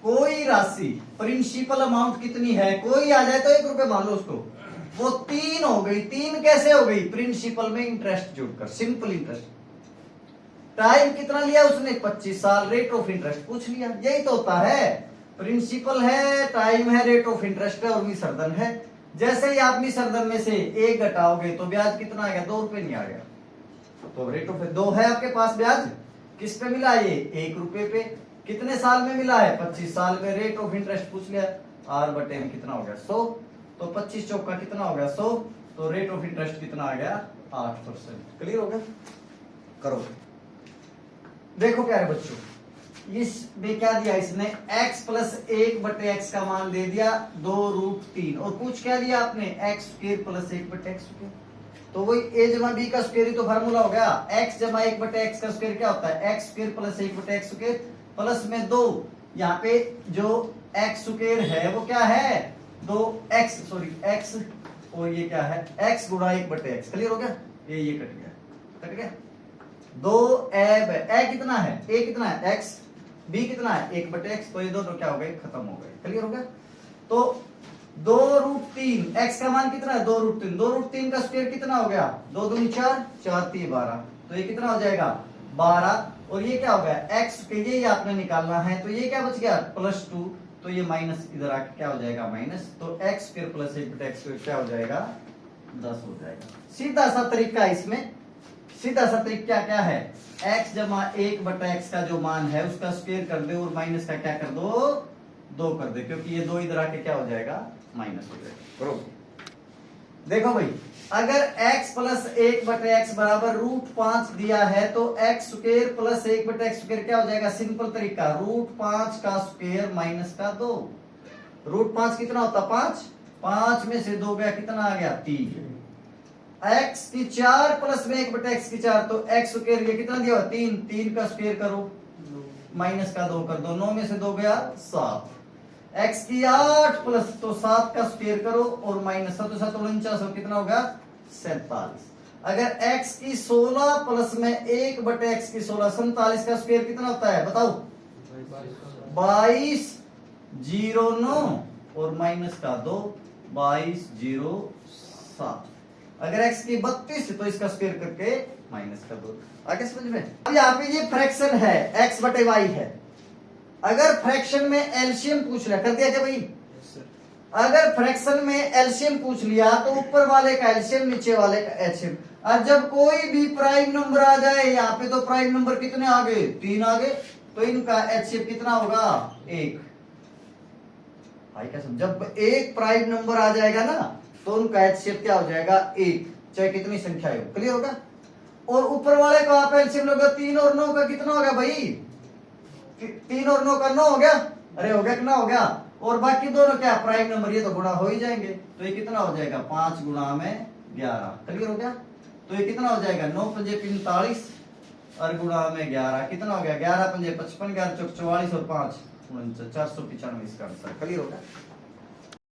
कोई राशि principal amount कितनी है, कोई आ जाए तो 1 रुपए मान लो उसको, वो 3 हो गई। 3 कैसे हो गई, प्रिंसिपल में इंटरेस्ट जोड़कर, सिंपल इंटरेस्ट। टाइम कितना लिया उसने, 25 साल, रेट ऑफ इंटरेस्ट पूछ लिया। यही तो होता है, प्रिंसिपल है, टाइम है, रेट ऑफ इंटरेस्ट है और मिसरदन है। जैसे ही आप मिसरदन में से 1 घटाओगे तो ब्याज कितना आ गया, 2 रुपए नहीं आ गया, तो रेट ऑफ 2 है आपके पास ब्याज। किस पे मिला ये, 1 रुपए पे। कितने साल में मिला है, 25 साल में। रेट ऑफ इंटरेस्ट पूछ लिया, आर बटे में कितना हो गया, 100। तो 25 चौका कितना हो गया, 100। तो रेट ऑफ इंटरेस्ट कितना आ गया, 8%। क्लियर हो गया, करो। देखो प्यारे बच्चों, इसमें क्या दिया इसने, x प्लस 1 बटे एक्स का मान दे दिया 2√3, और पूछ क्या दिया आपने, एक्स स्क्वायर प्लस 1 बटे एक्स स्क्वायर। तो वही a जमा b का स्क्वायर ही तो फार्मूला हो गया। x जमा 1 बटे एक्स का स्क्वायर क्या होता है, एक्स स्क्वायर प्लस 1 बटे एक्स स्क्वायर, प्लस में 2। यहाँ पे जो एक्स स्क्वायर है वो क्या है, 2x, सॉरी x, और ये क्या है, x गुणा 1 बटे एक्स। क्लियर हो गया, ये कट गया, कट गया। 2a कितना है, a कितना है x, b कितना है 1 बटे एक्स। तो ये दोनों क्या हो गए, खत्म हो गए। क्लियर हो गया। तो 2√3, x का मान कितना है, 2√3। 2√3 का स्क्वायर कितना हो गया, 2 दूनी 4, 4 3 12। तो ये कितना हो जाएगा, 12। और ये क्या हो गया, x के लिए आपने निकालना है, तो ये क्या बच गया, +2। तो ये माइनस इधर आके क्या हो जाएगा, माइनस। तो x स्क्वायर प्लस 1 बटे एक्स स्क्वायर क्या हो जाएगा, 10 हो जाएगा। सीधा सा तरीका इसमें, सीधा सा तरीका क्या है, x जमा 1 बटा एक्स का जो मान है उसका स्क्वायर कर दे और माइनस का क्या कर दो, 2 कर दे, क्योंकि ये 2 इधर आके क्या हो जाएगा, माइनस हो जाएगा। बरोबर। देखो भाई, अगर x प्लस 1 बटे एक्स बराबर √5 दिया है तो x स्क्वायर प्लस 1 बटे एक्स स्क्वायर क्या हो जाएगा, सिंपल तरीका, √5 का स्क्वायर माइनस का 2। √5 कितना होता, 5, 5 में से 2 गया, कितना आ गया, 3। x की 4 प्लस में 1 बटे एक्स की 4, तो x स्क्वायर ये कितना दिया, 3, 3 का स्क्वायर करो, माइनस का 2 कर दो, 9 में से 2 गया 7। x की 8 प्लस, तो 7 का स्क्वायर करो और माइनस 7, 7 49, कितना होगा, 47। अगर x की 16 प्लस में 1 बटे एक्स की 16, 47 का स्क्वायर कितना होता है, बताओ, 22 0 9 और माइनस का 2, 22 0 7। अगर x की 32 तो इसका स्क्वायर करके माइनस का 2। आगे समझ में। अब यहाँ पे ये फ्रैक्शन है, x बटे y है। अगर फ्रैक्शन में एलसीएम पूछ लिया, कर दिया क्या भाई, अगर फ्रैक्शन में एलसीएम पूछ लिया तो ऊपर वाले का एलसीएम, नीचे वाले का एलसीएम। और जब कोई भी प्राइम नंबर आ जाए, यहाँ पे तो प्राइम नंबर कितने आ गए, 3 आ गए, तो इनका एलसीएम कितना होगा, 1। भाई क्या समझ, जब एक प्राइम नंबर आ जाएगा ना तो उनका एलसीएम क्या हो जाएगा, 1, चाहे कितनी संख्या हो। क्लियर होगा। और ऊपर वाले का आप एलसीएम लोगे, 3 और 9 का कितना हो गया भाई, 3 और 9 का 9 हो गया, अरे हो गया कि ना हो गया। और बाकी दोनों क्या प्राइम नंबर, ये तो गुणा हो ही जाएंगे, तो ये कितना हो जाएगा, 5 गुणा में 11। क्लियर हो गया। तो ये कितना हो जाएगा, 9 पंजे 45 और गुणा में 11 कितना हो गया, 11 पंजे 55, 11 चौक 44 और 5 49, 495 इसका आंसर। क्लियर हो गया।